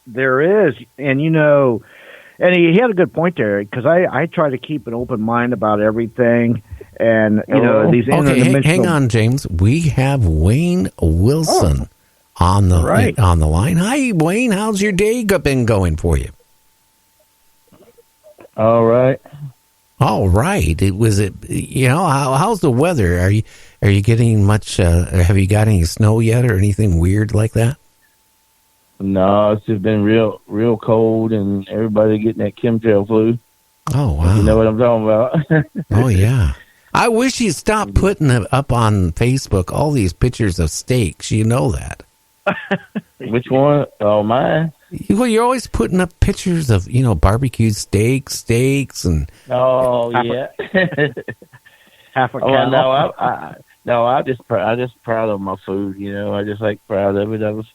There is, and and he had a good point there because I try to keep an open mind about everything, and these Okay, hang interdimensional. on, James. We have Wayne Wilson on the line. Hi, Wayne. How's your day been going for you? All right. All right. How's the weather? Are you getting much? Have you got any snow yet, or anything weird like that? No, it's just been real cold, and everybody getting that chemtrail flu. Oh, wow. You know what I'm talking about? Oh, yeah. I wish you'd stop putting up on Facebook all these pictures of steaks. You know that. Which one? Oh, mine? Well, you're always putting up pictures of, barbecued steaks, and... Oh, yeah. Half a cow. Oh, no, I just proud of my food, I just proud of it. I was,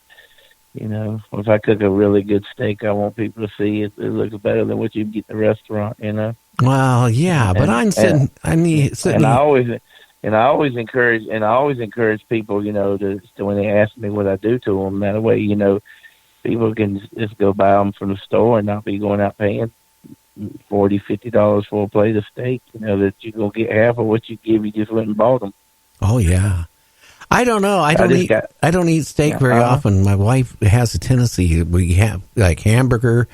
if I cook a really good steak, I want people to see it looks better than what you get in the restaurant, Well, yeah, but I always encourage people, to when they ask me what I do to them. That way, people can just go buy them from the store and not be going out paying $40-$50 for a plate of steak. That you're gonna get half of what you give. You just went and bought them. Oh yeah. I don't know. I don't eat steak very often. My wife has a tendency. We have like hamburger,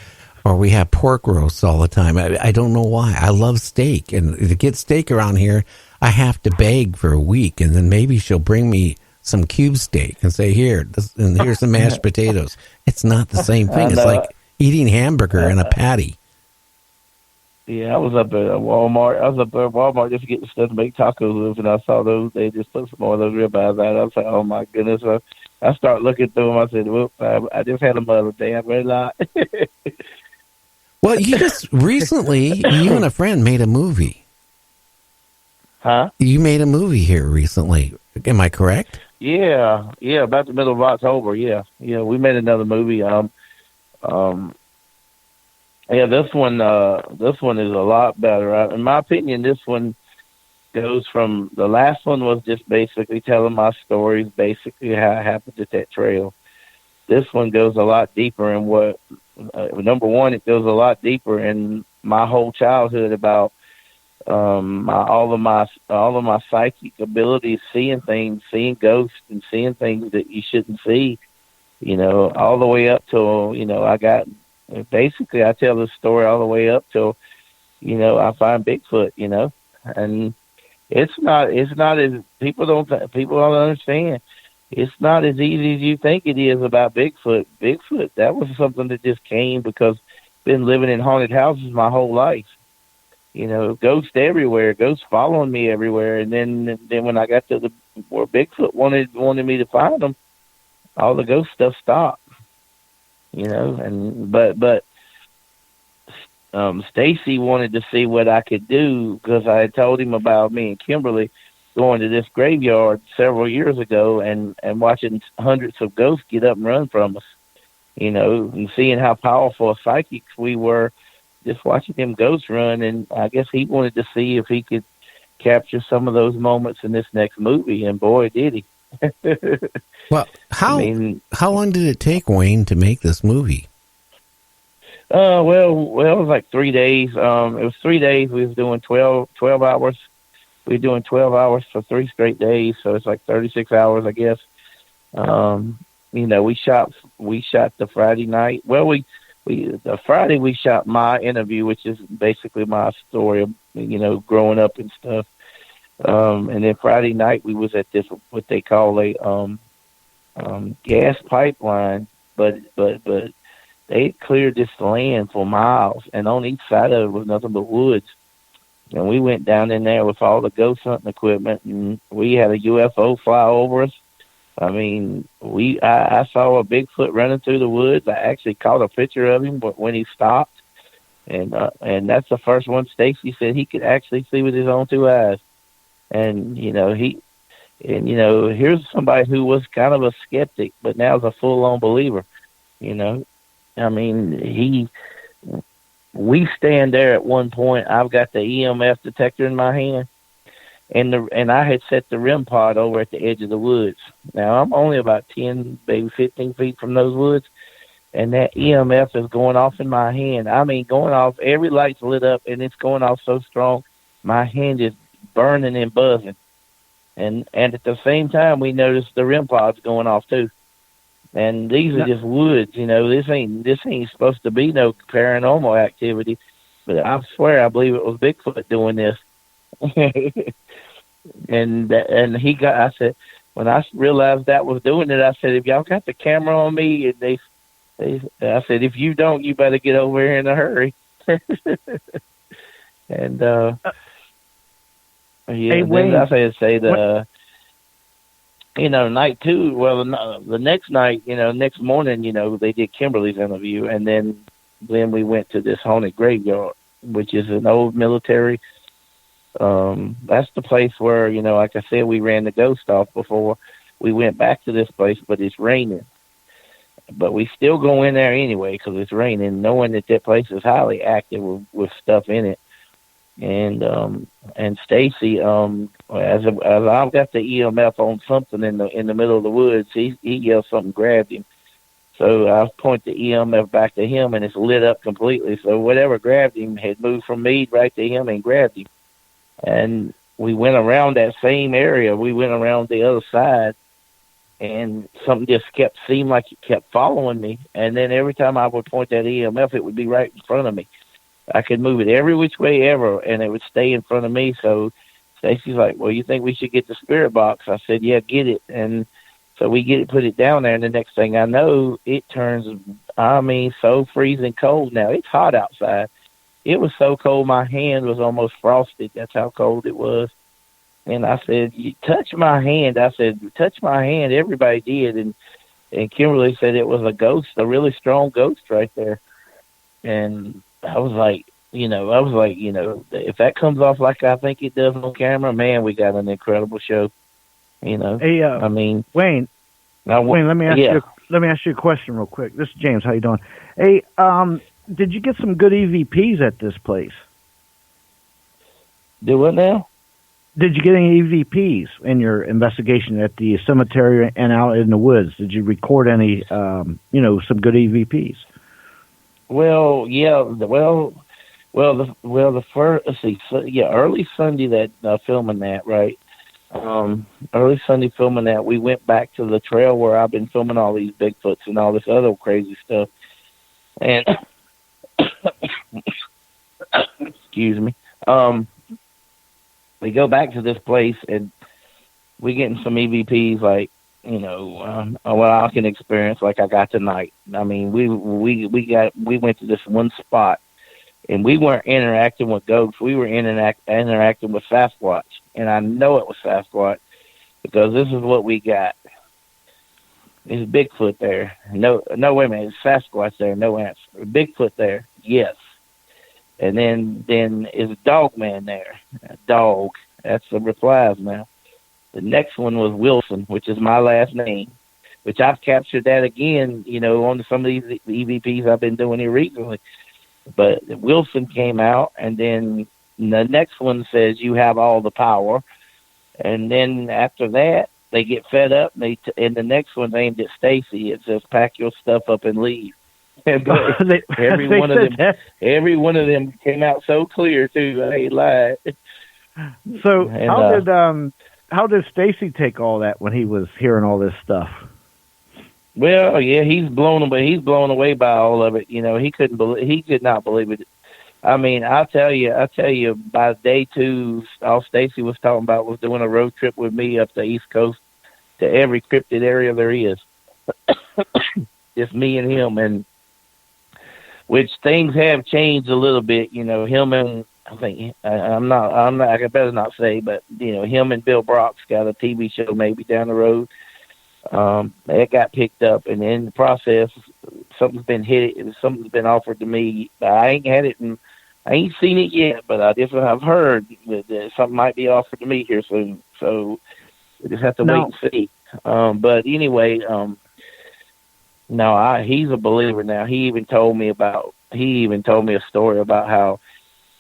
or we have pork roasts all the time. I don't know why. I love steak, and to get steak around here, I have to beg for a week, and then maybe she'll bring me some cube steak and say, here's some mashed potatoes. It's not the same thing. It's like eating hamburger and a patty. Yeah, I was up at Walmart just to get the stuff to make tacos with, and I saw those. They just put some more of those ribeyes out. I was like, oh, my goodness. I started looking through them. I said, whoops, I just had them the other day. I read a lot. Well, you just recently, you and a friend made a movie. Huh? You made a movie here recently. Am I correct? Yeah, about the middle of October. Yeah, we made another movie. Yeah, this one is a lot better. In my opinion, this one goes from the last one was just basically telling my stories, basically how it happened at that trail. This one goes a lot deeper in what. Number one, it goes a lot deeper in my whole childhood about all of my psychic abilities, seeing things, seeing ghosts, and seeing things that you shouldn't see. All the way up till I got. Basically, I tell the story all the way up till I find Bigfoot. And it's not as people don't understand. It's not as easy as you think it is about Bigfoot. Bigfoot, that was something that just came because I've been living in haunted houses my whole life. Ghosts everywhere, ghosts following me everywhere. And then when I got to where Bigfoot wanted me to find them, all the ghost stuff stopped. But Stacy wanted to see what I could do because I had told him about me and Kimberly going to this graveyard several years ago and watching hundreds of ghosts get up and run from us, and seeing how powerful psychics we were, just watching them ghosts run. And I guess he wanted to see if he could capture some of those moments in this next movie, and boy, did he. Well, how long did it take, Wayne, to make this movie? Well, it was like 3 days. It was 3 days. We was doing 12 hours. We were doing 12 hours for 3 straight days, so it's like 36 hours, I guess. We shot the Friday night. Well, the Friday we shot my interview, which is basically my story of, growing up and stuff. And then Friday night we was at this, what they call a gas pipeline, but they cleared this land for miles, and on each side of it was nothing but woods. And we went down in there with all the ghost hunting equipment, and we had a UFO fly over us. I mean, I saw a Bigfoot running through the woods. I actually caught a picture of him, but when he stopped, and that's the first one Stacy said he could actually see with his own 2 eyes. And here's somebody who was kind of a skeptic, but now is a full-on believer. I mean, we stand there at one point. I've got the EMF detector in my hand, and I had set the REM pod over at the edge of the woods. Now I'm only about 10, maybe 15 feet from those woods, and that EMF is going off in my hand. I mean, going off. Every light's lit up, and it's going off so strong, my hand is burning and buzzing. And at the same time, we noticed the REM pods going off too. And these are just woods, you know. This ain't supposed to be no paranormal activity. But I swear, I believe it was Bigfoot doing this. and he got. I said, when I realized that was doing it, I said, if y'all got the camera on me, and I said, if you don't, you better get over here in a hurry. And yeah, hey, Wayne, I say the. You know, night two. Well, the next night, you know, next morning, you know, they did Kimberly's interview, and then we went to this haunted graveyard, which is an old military. That's the place where, you know, like I said, we ran the ghost off before we went back to this place, but it's raining. But we still go in there anyway because it's raining, knowing that place is highly active with stuff in it. And Stacy, as I've got the EMF on something in the middle of the woods, he yelled something grabbed him. So I point the EMF back to him, and it's lit up completely. So whatever grabbed him had moved from me right to him and grabbed him. And we went around that same area. We went around the other side, and something just seemed like it kept following me. And then every time I would point that EMF, it would be right in front of me. I could move it every which way ever, and it would stay in front of me. So Stacy's like, well, you think we should get the spirit box? I said, yeah, get it. And so we get it, put it down there, and the next thing I know, it turns, so freezing cold now. It's hot outside. It was so cold, my hand was almost frosted. That's how cold it was. And I said, you touch my hand. I said, touch my hand. Everybody did. And Kimberly said it was a ghost, a really strong ghost right there. And I was like, if that comes off like I think it does on camera, man, we got an incredible show. You know, hey, Wayne, let me ask you a question real quick. This is James. How you doing? Hey, did you get some good EVPs at this place? Do what now? Did you get any EVPs in your investigation at the cemetery and out in the woods? Did you record any, some good EVPs? Well, yeah. The first. Let's see. So, yeah, early Sunday that filming that, right? Early Sunday filming that, we went back to the trail where I've been filming all these Bigfoots and all this other crazy stuff. And excuse me. We go back to this place and we getting some EVPs like, what I can experience like I got tonight. I mean, we went to this one spot and we weren't interacting with ghosts. We were interacting with Sasquatch. And I know it was Sasquatch because this is what we got. Is Bigfoot there? No, wait a minute. Is Sasquatch there? No answer. Bigfoot there? Yes. And then is Dogman there? Dog. That's the replies now. The next one was Wilson, which is my last name, which I've captured that again, on some of these EVPs I've been doing here recently. But Wilson came out, and then the next one says, you have all the power. And then after that, they get fed up, and the next one's aimed at Stacy. It says, pack your stuff up and leave. Every one of them came out so clear, too. I ain't lying. So how did Stacy take all that when he was hearing all this stuff? Well, yeah, he's blown away by all of it. He could not believe it. I mean, I'll tell you, by day 2, all Stacy was talking about was doing a road trip with me up the East Coast to every cryptid area there is. Just me and him, and which things have changed a little bit. Him and I think I better not say, but him and Bill Brock's got a TV show maybe down the road. It got picked up, and in the process, something's been offered to me. I ain't had it, and I ain't seen it yet, but I've heard that something might be offered to me here soon. So we just have to wait and see. But anyway, he's a believer now. He even told me a story about how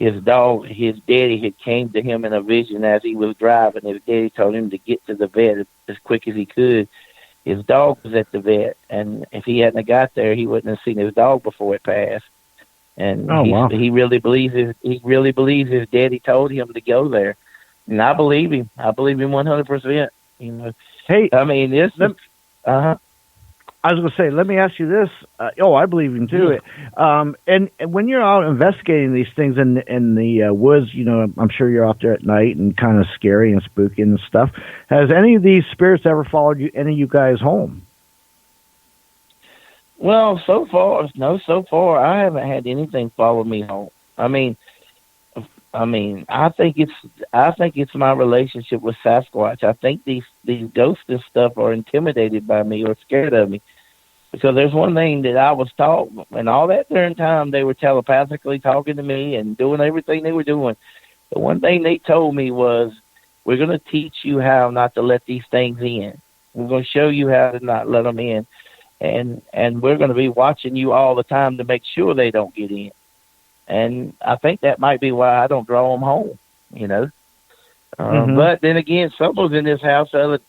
his daddy had came to him in a vision as he was driving. His daddy told him to get to the vet as quick as he could. his dog was at the vet, and if he hadn't got there, he wouldn't have seen his dog before it passed. And he really believes his daddy told him to go there, and I believe him. I believe him 100%. You know, hey, I mean, this. I was going to say, let me ask you this. I believe him too. Yeah. And when you're out investigating these things in the woods, you know, I'm sure you're out there at night and kind of scary and spooky and stuff. Has any of these spirits ever followed any of you guys home? Well, so far I haven't had anything follow me home. I mean, I think it's my relationship with Sasquatch. I think these ghosts and stuff are intimidated by me or scared of me. Because there's one thing that I was taught, and all that during time they were telepathically talking to me and doing everything they were doing. The one thing they told me was, we're going to teach you how not to let these things in. We're going to show you how to not let them in. And we're going to be watching you all the time to make sure they don't get in. And I think that might be why I don't draw them home, you know. But then again, someone's in this house. I was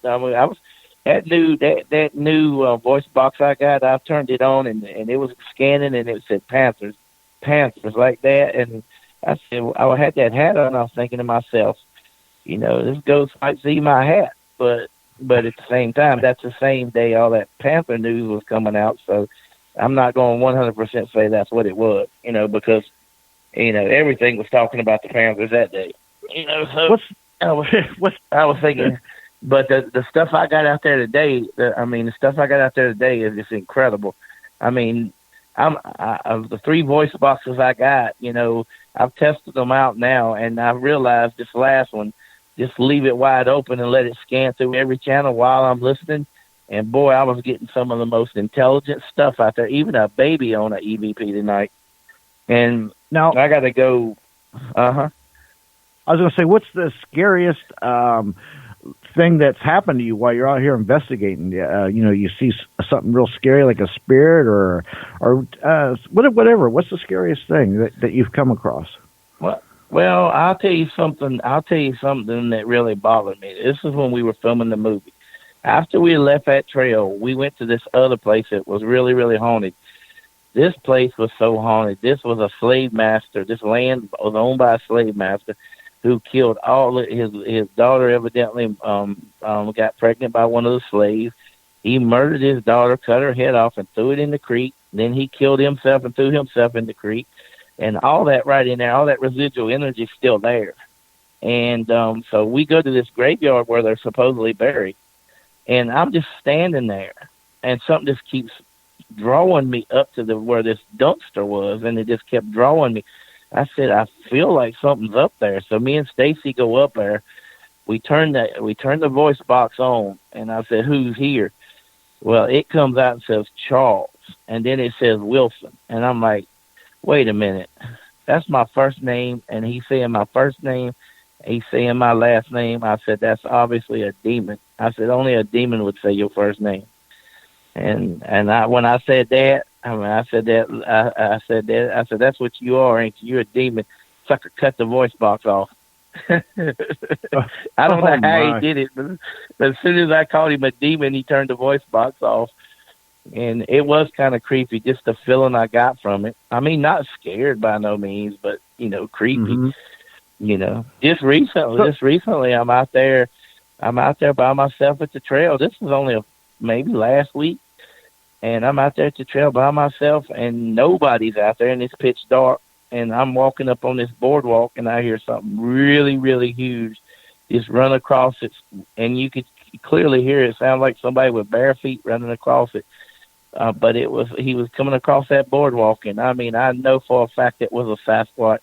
that new voice box I got. I turned it on and it was scanning and it said Panthers like that. And I said, I had that hat on. I was thinking to myself, you know, this ghost might see my hat, but at the same time, that's the same day all that Panther news was coming out. So I'm not going 100% say that's what it was, you know, because, you know, everything was talking about the Panthers that day. You know, so I was thinking, but the stuff I got out there today, the stuff I got out there today is just incredible. I mean, of the 3 voice boxes I got, you know, I've tested them out now, and I realized this last one, just leave it wide open and let it scan through every channel while I'm listening. And boy, I was getting some of the most intelligent stuff out there, even a baby on an EVP tonight. And now I got to go. I was going to say, what's the scariest thing that's happened to you while you're out here investigating? You know, you see something real scary, like a spirit or whatever. What's the scariest thing that you've come across? Well, I'll tell you something that really bothered me. This is when we were filming the movie. After we left that trail, we went to this other place that was really, really haunted. This place was so haunted. This was a slave master. This land was owned by a slave master who killed all his daughter. Evidently, got pregnant by one of the slaves. He murdered his daughter, cut her head off, and threw it in the creek. Then he killed himself and threw himself in the creek. And all that right in there, all that residual energy is still there. And so we go to this graveyard where they're supposedly buried. And I'm just standing there, and something just keeps drawing me up to where this dumpster was, and it just kept drawing me. I said, I feel like something's up there. So me and Stacy go up there. We turn the voice box on, and I said, who's here? Well, it comes out and says Charles, and then it says Wilson. And I'm like, wait a minute. That's my first name, and he's saying my first name. He's saying my last name. I said, that's obviously a demon. I said, only a demon would say your first name. And when I said that, I said, that's what you are, ain't you? You're a demon. Sucker, cut the voice box off. I don't know how he did it, but as soon as I called him a demon, he turned the voice box off. And it was kind of creepy, just the feeling I got from it. I mean, not scared by no means, but, you know, creepy. Mm-hmm. You know, just recently, I'm out there by myself at the trail. This was only maybe last week. And I'm out there at the trail by myself, and nobody's out there, and it's pitch dark. And I'm walking up on this boardwalk, and I hear something really, really huge just run across it. And you could clearly hear it sound like somebody with bare feet running across it. But he was coming across that boardwalk, and I mean, I know for a fact it was a Sasquatch.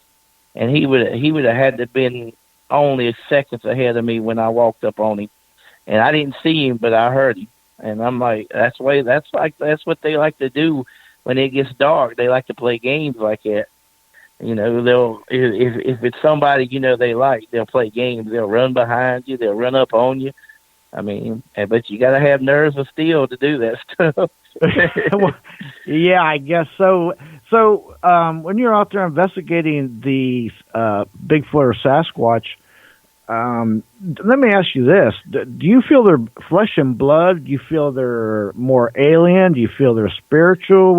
And he would have had to been only seconds ahead of me when I walked up on him. And I didn't see him, but I heard him. And I'm like, that's what they like to do when it gets dark. They like to play games like that. You know, if it's somebody, you know, they'll play games. They'll run behind you. They'll run up on you. I mean, but you got to have nerves of steel to do that stuff. Well, yeah, I guess so. So when you're out there investigating the Bigfoot or Sasquatch, let me ask you this: do you feel they're flesh and blood? Do you feel they're more alien? Do you feel they're spiritual?